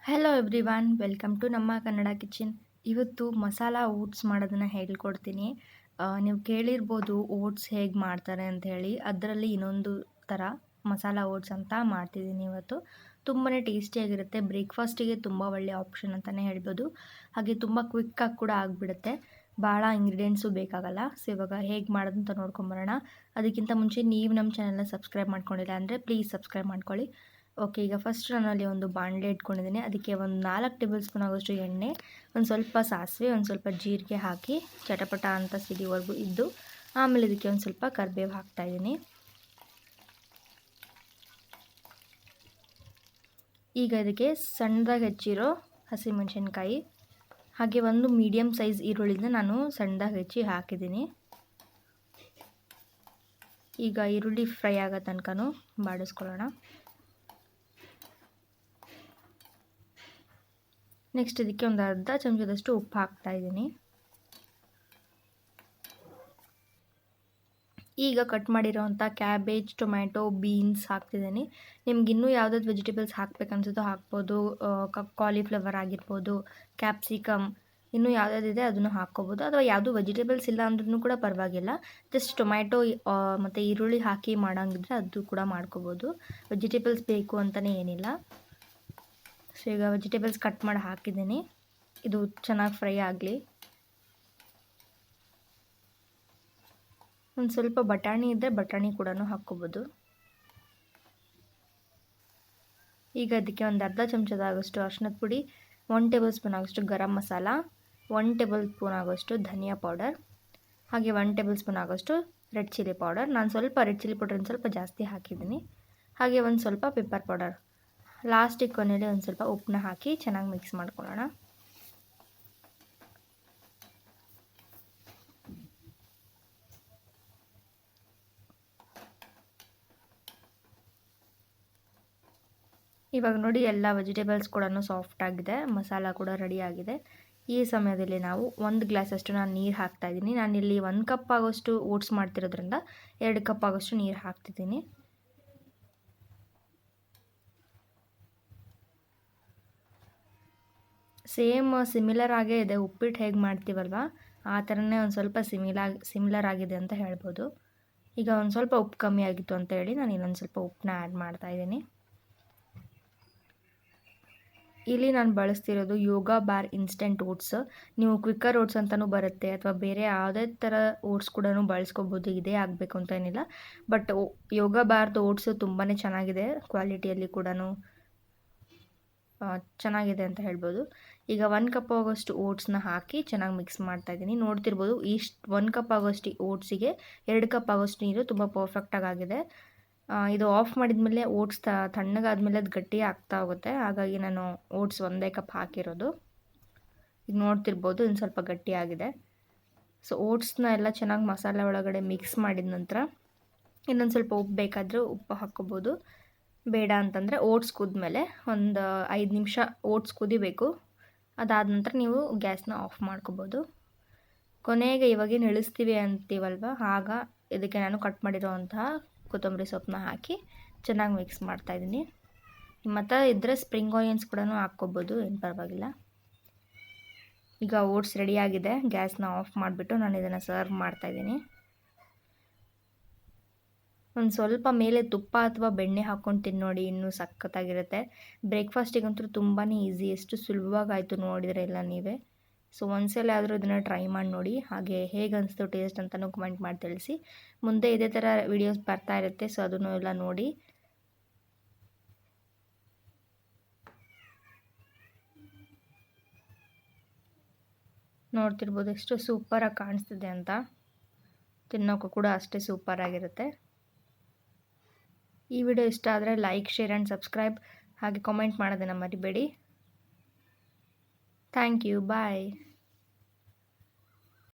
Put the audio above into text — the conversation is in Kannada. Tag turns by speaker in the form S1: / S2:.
S1: ಹಲೋ ಎವ್ರಿವನ್, ವೆಲ್ಕಮ್ ಟು ನಮ್ಮ ಕನ್ನಡ ಕಿಚನ್. ಇವತ್ತು ಮಸಾಲ ಓಟ್ಸ್ ಮಾಡೋದನ್ನು ಹೇಳ್ಕೊಡ್ತೀನಿ. ನೀವು ಕೇಳಿರ್ಬೋದು ಓಟ್ಸ್ ಹೇಗೆ ಮಾಡ್ತಾರೆ ಅಂತ ಹೇಳಿ. ಅದರಲ್ಲಿ ಇನ್ನೊಂದು ಥರ ಮಸಾಲ ಓಟ್ಸ್ ಅಂತ ಮಾಡ್ತಿದ್ದೀನಿ ಇವತ್ತು. ತುಂಬಾ ಟೇಸ್ಟಿಯಾಗಿರುತ್ತೆ. ಬ್ರೇಕ್ಫಾಸ್ಟಿಗೆ ತುಂಬ ಒಳ್ಳೆಯ ಆಪ್ಷನ್ ಅಂತಲೇ ಹೇಳ್ಬೋದು. ಹಾಗೆ ತುಂಬ ಕ್ವಿಕ್ಕಾಗಿ ಕೂಡ ಆಗಿಬಿಡುತ್ತೆ. ಭಾಳ ಇಂಗ್ರೀಡಿಯೆಂಟ್ಸು ಬೇಕಾಗಲ್ಲ. ಸೊ ಇವಾಗ ಹೇಗೆ ಮಾಡೋದು ಅಂತ ನೋಡ್ಕೊಂಬರೋಣ. ಅದಕ್ಕಿಂತ ಮುಂಚೆ ನೀವು ನಮ್ಮ ಚಾನಲ್ನ ಸಬ್ಸ್ಕ್ರೈಬ್ ಮಾಡ್ಕೊಂಡಿಲ್ಲ ಅಂದರೆ ಪ್ಲೀಸ್ ಸಬ್ಸ್ಕ್ರೈಬ್ ಮಾಡ್ಕೊಳ್ಳಿ. ಓಕೆ, ಈಗ ಫಸ್ಟ್ ನಾನಲ್ಲಿ ಒಂದು ಬಾಣಲೆ ಇಟ್ಕೊಂಡಿದ್ದೀನಿ. ಅದಕ್ಕೆ ಒಂದು 4 ಟೇಬಲ್ ಸ್ಪೂನ್ ಆಗೋಷ್ಟು ಎಣ್ಣೆ, ಒಂದು ಸ್ವಲ್ಪ ಸಾಸಿವೆ, ಒಂದು ಸ್ವಲ್ಪ ಜೀರಿಗೆ ಹಾಕಿ ಚಟಪಟ ಅಂತ ಸಿಡಿವರೆಗೂ ಇದ್ದು, ಆಮೇಲೆ ಇದಕ್ಕೆ ಒಂದು ಸ್ವಲ್ಪ ಕರಿಬೇವು ಹಾಕ್ತಾಯಿದ್ದೀನಿ. ಈಗ ಇದಕ್ಕೆ ಸಣ್ಣದಾಗಿ ಹೆಚ್ಚಿರೋ ಹಸಿಮೆಣಸಿನ್ಕಾಯಿ ಹಾಗೆ ಒಂದು ಮೀಡಿಯಮ್ ಸೈಜ್ ಈರುಳ್ಳಿನ ನಾನು ಸಣ್ಣದಾಗಿ ಹೆಚ್ಚಿ ಹಾಕಿದ್ದೀನಿ. ಈಗ ಈರುಳ್ಳಿ ಫ್ರೈ ಆಗೋ ತನಕನೂ ಬಾಡಿಸ್ಕೊಳ್ಳೋಣ. ನೆಕ್ಸ್ಟ್ ಇದಕ್ಕೆ ಒಂದು ಅರ್ಧ ಚಮಚದಷ್ಟು ಉಪ್ಪು ಹಾಕ್ತಾಯಿದ್ದೀನಿ. ಈಗ ಕಟ್ ಮಾಡಿರೋವಂಥ ಕ್ಯಾಬೇಜ್, ಟೊಮ್ಯಾಟೊ, ಬೀನ್ಸ್ ಹಾಕ್ತಿದ್ದೀನಿ. ನಿಮ್ಗೆ ಇನ್ನೂ ಯಾವುದಾದ್ರು ವೆಜಿಟೇಬಲ್ಸ್ ಹಾಕ್ಬೇಕನ್ಸುತ್ತೋ ಹಾಕ್ಬೋದು. ಕಾಲಿಫ್ಲವರ್ ಆಗಿರ್ಬೋದು, ಕ್ಯಾಪ್ಸಿಕಮ್, ಇನ್ನೂ ಯಾವುದಾದಿದೆ ಅದನ್ನು ಹಾಕ್ಕೋಬೋದು. ಅಥವಾ ಯಾವುದೂ ವೆಜಿಟೇಬಲ್ಸ್ ಇಲ್ಲ ಅಂದ್ರೂ ಕೂಡ ಪರವಾಗಿಲ್ಲ. ಜಸ್ಟ್ ಟೊಮ್ಯಾಟೊ ಮತ್ತು ಈರುಳ್ಳಿ ಹಾಕಿ ಮಾಡೋಂಗಿದ್ರೆ ಅದು ಕೂಡ ಮಾಡ್ಕೋಬೋದು. ವೆಜಿಟೇಬಲ್ಸ್ ಬೇಕು ಅಂತಲೇ ಏನಿಲ್ಲ. ಸೊ ಈಗ ವೆಜಿಟೇಬಲ್ಸ್ ಕಟ್ ಮಾಡಿ ಹಾಕಿದ್ದೀನಿ. ಇದು ಚೆನ್ನಾಗಿ ಫ್ರೈ ಆಗಲಿ. ಒಂದು ಸ್ವಲ್ಪ ಬಟಾಣಿ ಇದ್ದರೆ ಬಟಾಣಿ ಕೂಡ ಹಾಕ್ಕೋಬೋದು. ಈಗ ಅದಕ್ಕೆ ಒಂದು ಅರ್ಧ ಚಮಚದಾಗಷ್ಟು ಅರಿಶಿನದ ಪುಡಿ, 1 ಟೇಬಲ್ ಸ್ಪೂನ್ ಆಗೋಷ್ಟು ಗರಂ ಮಸಾಲ, 1 ಟೇಬಲ್ ಸ್ಪೂನ್ ಆಗೋಷ್ಟು ಧನಿಯಾ ಪೌಡರ್, ಹಾಗೆ 1 ಟೇಬಲ್ ಸ್ಪೂನ್ ಆಗೋಷ್ಟು ರೆಡ್ ಚಿಲ್ಲಿ ಪೌಡರ್. ನಾನು ಸ್ವಲ್ಪ ರೆಡ್ ಚಿಲ್ಲಿ ಪೌಡರ್ ಸ್ವಲ್ಪ ಜಾಸ್ತಿ ಹಾಕಿದ್ದೀನಿ. ಹಾಗೆ ಒಂದು ಸ್ವಲ್ಪ ಪೆಪ್ಪರ್ ಪೌಡರ್. ಲಾಸ್ಟಿಗೆ ಕೊನೆಯಲ್ಲಿ ಒಂದು ಸ್ವಲ್ಪ ಉಪ್ಪನ್ನ ಹಾಕಿ ಚೆನ್ನಾಗಿ ಮಿಕ್ಸ್ ಮಾಡ್ಕೊಳ್ಳೋಣ. ಇವಾಗ ನೋಡಿ ಎಲ್ಲ ವೆಜಿಟೇಬಲ್ಸ್ ಕೂಡ ಸಾಫ್ಟ್ ಆಗಿದೆ, ಮಸಾಲ ಕೂಡ ರೆಡಿ ಆಗಿದೆ. ಈ ಸಮಯದಲ್ಲಿ ನಾವು 1 ಗ್ಲಾಸಷ್ಟು ನಾನು ನೀರು ಹಾಕ್ತಾಯಿದ್ದೀನಿ. ನಾನಿಲ್ಲಿ 1 ಕಪ್ ಆಗೋಷ್ಟು ಓಟ್ಸ್ ಮಾಡ್ತಿರೋದ್ರಿಂದ 2 ಕಪ್ ಆಗೋಷ್ಟು ನೀರು ಹಾಕ್ತಿದ್ದೀನಿ. ಸೇಮ್ ಸಿಮಿಲರ್ ಆಗೇ ಇದೆ. ಉಪ್ಪಿಟ್ಟು ಹೇಗೆ ಮಾಡ್ತೀವಲ್ವ ಆ ಥರನೇ ಒಂದು ಸ್ವಲ್ಪ ಸಿಮಿಲರ್ ಆಗಿದೆ ಅಂತ ಹೇಳ್ಬೋದು. ಈಗ ಒಂದು ಸ್ವಲ್ಪ ಉಪ್ಪು ಕಮ್ಮಿ ಆಗಿತ್ತು ಅಂತ ಹೇಳಿ ನಾನು ಇನ್ನೊಂದು ಸ್ವಲ್ಪ ಉಪ್ಪನ್ನ ಆ್ಯಡ್ ಮಾಡ್ತಾಯಿದ್ದೀನಿ. ಇಲ್ಲಿ ನಾನು ಬಳಸ್ತಿರೋದು ಯೋಗ ಬಾರ್ ಇನ್ಸ್ಟೆಂಟ್ ಓಟ್ಸ್. ನೀವು ಕ್ವಿಕ್ಕರ್ ಓಟ್ಸ್ ಅಂತಲೂ ಬರುತ್ತೆ, ಅಥವಾ ಬೇರೆ ಯಾವುದೇ ಥರ ಓಟ್ಸ್ ಕೂಡ ಬಳಸ್ಕೋಬೋದು. ಇದೇ ಆಗಬೇಕು ಅಂತ ಏನಿಲ್ಲ. ಬಟ್ ಯೋಗ ಬಾರ್ದು ಓಟ್ಸು ತುಂಬಾ ಚೆನ್ನಾಗಿದೆ, ಕ್ವಾಲಿಟಿಯಲ್ಲಿ ಕೂಡ ಚೆನ್ನಾಗಿದೆ ಅಂತ ಹೇಳ್ಬೋದು. ಈಗ 1 ಕಪ್ ಆಗೋಷ್ಟು ಓಟ್ಸ್ನ ಹಾಕಿ ಚೆನ್ನಾಗಿ ಮಿಕ್ಸ್ ಮಾಡ್ತಾಯಿದ್ದೀನಿ. ನೋಡ್ತಿರ್ಬೋದು, 1 ಕಪ್ ಆಗೋಷ್ಟು ಓಟ್ಸಿಗೆ 2 ಕಪ್ ಆಗೋಷ್ಟು ನೀರು ತುಂಬ ಪರ್ಫೆಕ್ಟಾಗಿ ಆಗಿದೆ. ಇದು ಆಫ್ ಮಾಡಿದ್ಮೇಲೆ ಓಟ್ಸ್ ತಣ್ಣಗಾದ್ಮೇಲೆ ಅದು ಗಟ್ಟಿ ಆಗ್ತಾ ಹೋಗುತ್ತೆ. ಹಾಗಾಗಿ ನಾನು ಓಟ್ಸ್ 1 ಕಪ್ ಹಾಕಿರೋದು. ಈಗ ನೋಡ್ತಿರ್ಬೋದು ಇನ್ನು ಸ್ವಲ್ಪ ಗಟ್ಟಿಯಾಗಿದೆ. ಸೊ ಓಟ್ಸ್ನ ಎಲ್ಲ ಚೆನ್ನಾಗಿ ಮಸಾಲೆ ಒಳಗಡೆ ಮಿಕ್ಸ್ ಮಾಡಿದ ನಂತರ ಇನ್ನೊಂದು ಸ್ವಲ್ಪ ಉಪ್ಪು ಬೇಕಾದರೆ ಉಪ್ಪು ಹಾಕ್ಕೋಬೋದು. ಬೇಡ ಅಂತಂದರೆ ಓಟ್ಸ್ ಕುದ್ಮೇಲೆ ಒಂದು 5 ನಿಮಿಷ ಓಟ್ಸ್ ಕುದಿಬೇಕು. ಅದಾದ ನಂತರ ನೀವು ಗ್ಯಾಸ್ನ ಆಫ್ ಮಾಡ್ಕೋಬೋದು. ಕೊನೆಗೆ ಇವಾಗೇನು ಇಳಿಸ್ತೀವಿ ಅಂತೀವಲ್ವ, ಆಗ ಇದಕ್ಕೆ ನಾನು ಕಟ್ ಮಾಡಿರೋವಂತಹ ಕೊತ್ತಂಬರಿ ಸೊಪ್ಪನ್ನ ಹಾಕಿ ಚೆನ್ನಾಗಿ ಮಿಕ್ಸ್ ಮಾಡ್ತಾಯಿದ್ದೀನಿ. ಮತ್ತು ಇದ್ದರೆ ಸ್ಪ್ರಿಂಗ್ ಆನಿಯನ್ಸ್ ಕೂಡ ಹಾಕ್ಕೋಬೋದು, ಏನು ಪರವಾಗಿಲ್ಲ. ಈಗ ಓಟ್ಸ್ ರೆಡಿಯಾಗಿದೆ. ಗ್ಯಾಸ್ನ ಆಫ್ ಮಾಡಿಬಿಟ್ಟು ನಾನು ಇದನ್ನು ಸರ್ವ್ ಮಾಡ್ತಾಯಿದ್ದೀನಿ. ಒಂದು ಸ್ವಲ್ಪ ಮೇಲೆ ತುಪ್ಪ ಅಥವಾ ಬೆಣ್ಣೆ ಹಾಕ್ಕೊಂಡು ತಿನ್ನೋಡಿ, ಇನ್ನೂ ಸಖತ್ತಾಗಿರುತ್ತೆ. ಬ್ರೇಕ್ಫಾಸ್ಟಿಗಂತೂ ತುಂಬಾ ಈಸಿ, ಎಷ್ಟು ಸುಲಭವಾಗಾಯಿತು ನೋಡಿದರೆ ಎಲ್ಲ ನೀವೇ. ಸೊ ಒಂದ್ಸಲ ಆದರೂ ಇದನ್ನು ಟ್ರೈ ಮಾಡಿ ನೋಡಿ. ಹಾಗೆ ಹೇಗೆ ಅನಿಸ್ತು ಟೇಸ್ಟ್ ಅಂತಲೂ ಕಮೆಂಟ್ ಮಾಡಿ ತಿಳಿಸಿ. ಮುಂದೆ ಇದೇ ಥರ ವೀಡಿಯೋಸ್ ಬರ್ತಾ ಇರುತ್ತೆ, ಸೊ ಅದನ್ನು ಎಲ್ಲ ನೋಡಿ. ನೋಡ್ತಿರ್ಬೋದು ಎಷ್ಟು ಸೂಪರಾಗಿ ಕಾಣಿಸ್ತಿದೆ ಅಂತ. ತಿನ್ನೋಕ್ಕೂ ಕೂಡ ಅಷ್ಟೇ ಸೂಪರಾಗಿರುತ್ತೆ. ಈ ವಿಡಿಯೋ ಇಷ್ಟ ಆದರೆ ಲೈಕ್, ಶೇರ್ ಆ್ಯಂಡ್ ಸಬ್ಸ್ಕ್ರೈಬ್, ಹಾಗೆ ಕಾಮೆಂಟ್ ಮಾಡೋದನ್ನು ಮರಿಬೇಡಿ. Thank you, bye.